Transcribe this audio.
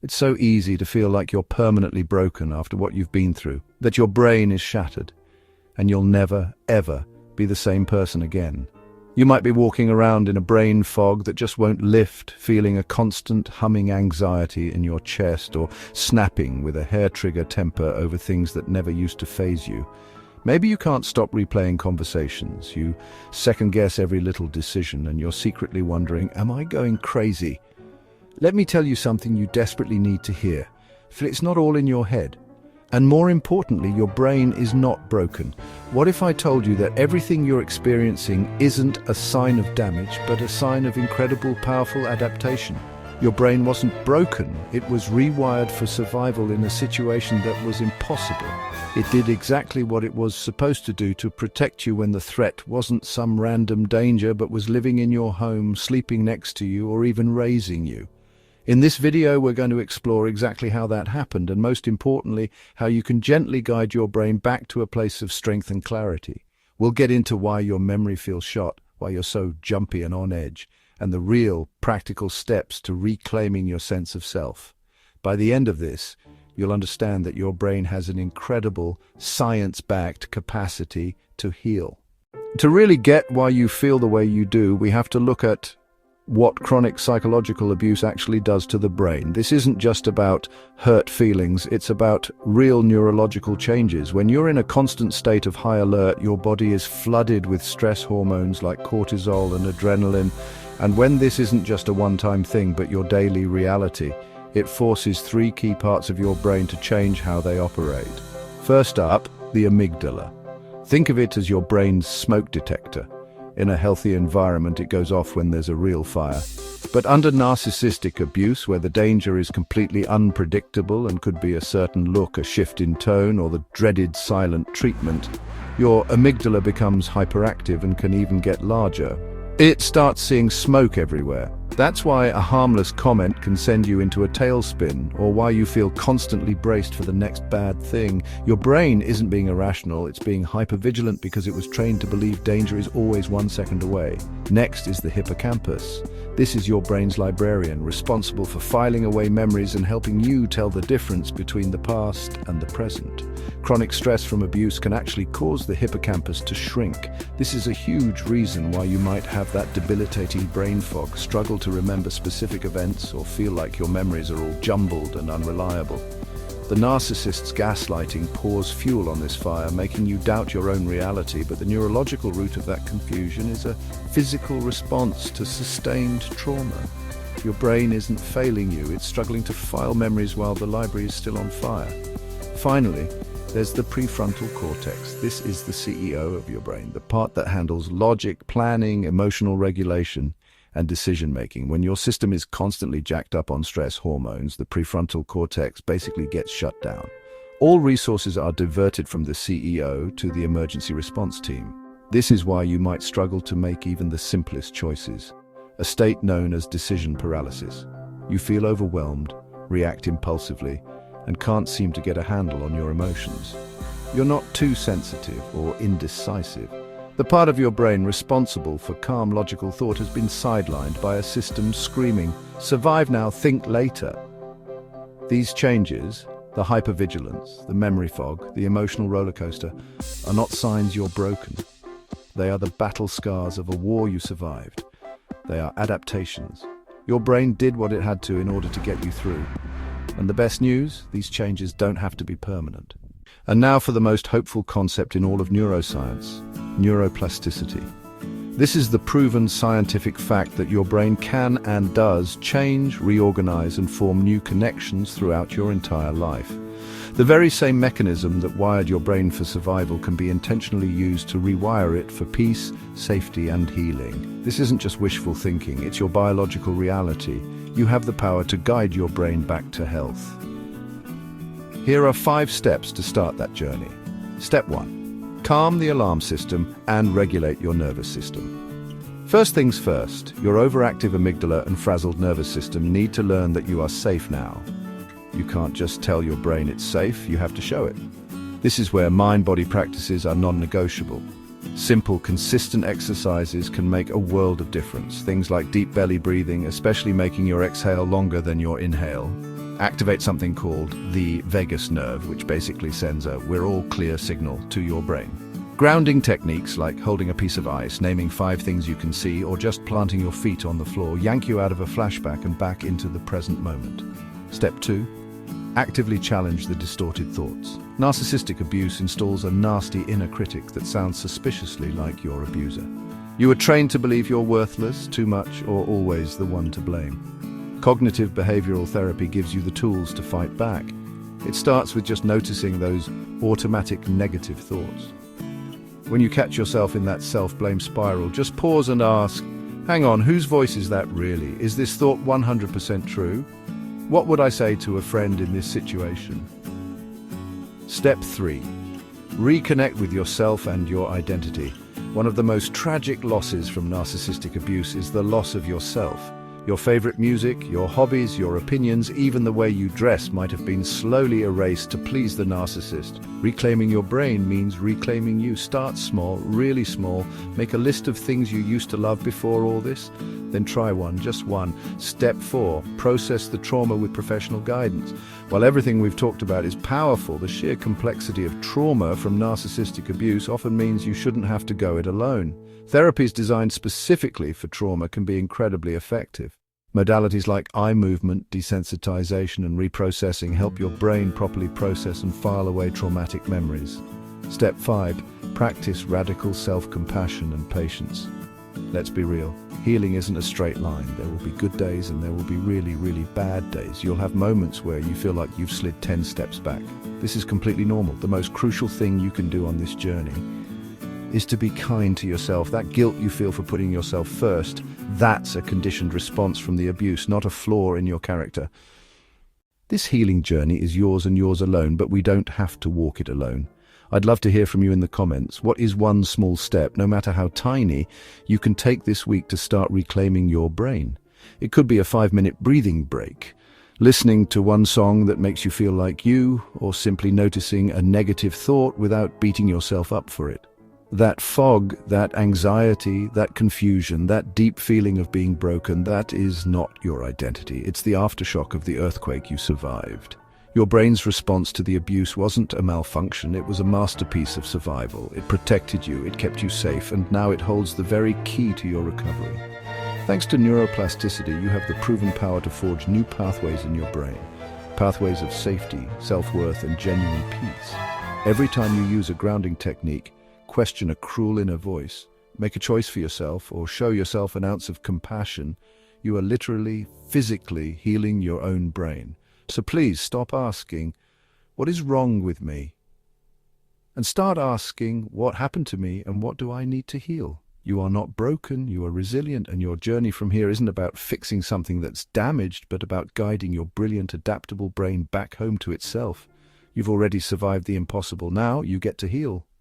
It's so easy to feel like you're permanently broken after what you've been through, that your brain is shattered, and you'll never, ever be the same person again. You might be walking around in a brain fog that just won't lift, feeling a constant humming anxiety in your chest or snapping with a hair-trigger temper over things that never used to faze you. Maybe you can't stop replaying conversations. You second-guess every little decision, and you're secretly wondering, am I going crazy? Let me tell you something you desperately need to hear, for it's not all in your head. And more importantly, your brain is not broken. What if I told you that everything you're experiencing isn't a sign of damage, but a sign of incredible, powerful adaptation? Your brain wasn't broken. It was rewired for survival in a situation that was impossible. It did exactly what it was supposed to do to protect you when the threat wasn't some random danger, but was living in your home, sleeping next to you, or even raising you. In this video, we're going to explore exactly how that happened, and most importantly, how you can gently guide your brain back to a place of strength and clarity. We'll get into why your memory feels shot, why you're so jumpy and on edge, and the real, practical steps to reclaiming your sense of self. By the end of this, you'll understand that your brain has an incredible, science-backed capacity to heal. To really get why you feel the way you do, we have to look at what chronic psychological abuse actually does to the brain. This isn't just about hurt feelings, it's about real neurological changes. When you're in a constant state of high alert, your body is flooded with stress hormones like cortisol and adrenaline. And when this isn't just a one-time thing, but your daily reality, it forces three key parts of your brain to change how they operate. First up, the amygdala. Think of it as your brain's smoke detector. In a healthy environment, it goes off when there's a real fire. But under narcissistic abuse, where the danger is completely unpredictable and could be a certain look, a shift in tone, or the dreaded silent treatment, your amygdala becomes hyperactive and can even get larger. It starts seeing smoke everywhere. That's why a harmless comment can send you into a tailspin, or why you feel constantly braced for the next bad thing. Your brain isn't being irrational, it's being hypervigilant because it was trained to believe danger is always 1 second away. Next is the hippocampus. This is your brain's librarian, responsible for filing away memories and helping you tell the difference between the past and the present. Chronic stress from abuse can actually cause the hippocampus to shrink. This is a huge reason why you might have that debilitating brain fog, struggle to remember specific events, or feel like your memories are all jumbled and unreliable. The narcissist's gaslighting pours fuel on this fire, making you doubt your own reality, but the neurological root of that confusion is a physical response to sustained trauma. Your brain isn't failing you, it's struggling to file memories while the library is still on fire. Finally, there's the prefrontal cortex. This is the CEO of your brain, the part that handles logic, planning, emotional regulation, and decision-making. When your system is constantly jacked up on stress hormones, the prefrontal cortex basically gets shut down. All resources are diverted from the CEO to the emergency response team. This is why you might struggle to make even the simplest choices, a state known as decision paralysis. You feel overwhelmed, react impulsively, and can't seem to get a handle on your emotions. You're not too sensitive or indecisive. The part of your brain responsible for calm, logical thought has been sidelined by a system screaming, "Survive now, think later." These changes, the hypervigilance, the memory fog, the emotional roller coaster, are not signs you're broken. They are the battle scars of a war you survived. They are adaptations. Your brain did what it had to in order to get you through. And the best news, these changes don't have to be permanent. And now for the most hopeful concept in all of neuroscience, neuroplasticity. This is the proven scientific fact that your brain can and does change, reorganize, and form new connections throughout your entire life. The very same mechanism that wired your brain for survival can be intentionally used to rewire it for peace, safety, and healing. This isn't just wishful thinking, it's your biological reality. You have the power to guide your brain back to health. Here are 5 steps to start that journey. Step 1. Calm the alarm system and regulate your nervous system. First things first, your overactive amygdala and frazzled nervous system need to learn that you are safe now. You can't just tell your brain it's safe, you have to show it. This is where mind-body practices are non-negotiable. Simple, consistent exercises can make a world of difference. Things like deep belly breathing, especially making your exhale longer than your inhale. activate something called the vagus nerve, which basically sends a "we're all clear" signal to your brain. Grounding techniques like holding a piece of ice, naming 5 things you can see, or just planting your feet on the floor yank you out of a flashback and back into the present moment. Step 2. Actively challenge the distorted thoughts. Narcissistic abuse installs a nasty inner critic that sounds suspiciously like your abuser. You are trained to believe you're worthless, too much, or always the one to blame. Cognitive behavioral therapy gives you the tools to fight back. It starts with just noticing those automatic negative thoughts. When you catch yourself in that self-blame spiral, just pause and ask, hang on, whose voice is that really? Is this thought 100% true? What would I say to a friend in this situation? Step 3. Reconnect with yourself and your identity. One of the most tragic losses from narcissistic abuse is the loss of yourself. Your favorite music, your hobbies, your opinions, even the way you dress might have been slowly erased to please the narcissist. Reclaiming your brain means reclaiming you. Start small, really small. Make a list of things you used to love before all this. Then try one, just one. Step 4, process the trauma with professional guidance. While everything we've talked about is powerful, the sheer complexity of trauma from narcissistic abuse often means you shouldn't have to go it alone. Therapies designed specifically for trauma can be incredibly effective. Modalities like eye movement, desensitization, and reprocessing help your brain properly process and file away traumatic memories. Step 5, practice radical self-compassion and patience. Let's be real, healing isn't a straight line. There will be good days and there will be really, really bad days. You'll have moments where you feel like you've slid 10 steps back. This is completely normal. The most crucial thing you can do on this journey is to be kind to yourself. That guilt you feel for putting yourself first, that's a conditioned response from the abuse, not a flaw in your character. This healing journey is yours and yours alone, but we don't have to walk it alone. I'd love to hear from you in the comments. What is one small step, no matter how tiny, you can take this week to start reclaiming your brain? It could be a 5-minute breathing break, listening to one song that makes you feel like you, or simply noticing a negative thought without beating yourself up for it. That fog, that anxiety, that confusion, that deep feeling of being broken, that is not your identity. It's the aftershock of the earthquake you survived. Your brain's response to the abuse wasn't a malfunction, it was a masterpiece of survival. It protected you, it kept you safe, and now it holds the very key to your recovery. Thanks to neuroplasticity, you have the proven power to forge new pathways in your brain. Pathways of safety, self-worth, and genuine peace. Every time you use a grounding technique, question a cruel inner voice, make a choice for yourself, or show yourself an ounce of compassion, you are literally, physically healing your own brain. So please stop asking, what is wrong with me? And start asking, what happened to me and what do I need to heal? You are not broken, you are resilient, and your journey from here isn't about fixing something that's damaged, but about guiding your brilliant, adaptable brain back home to itself. You've already survived the impossible. Now you get to heal.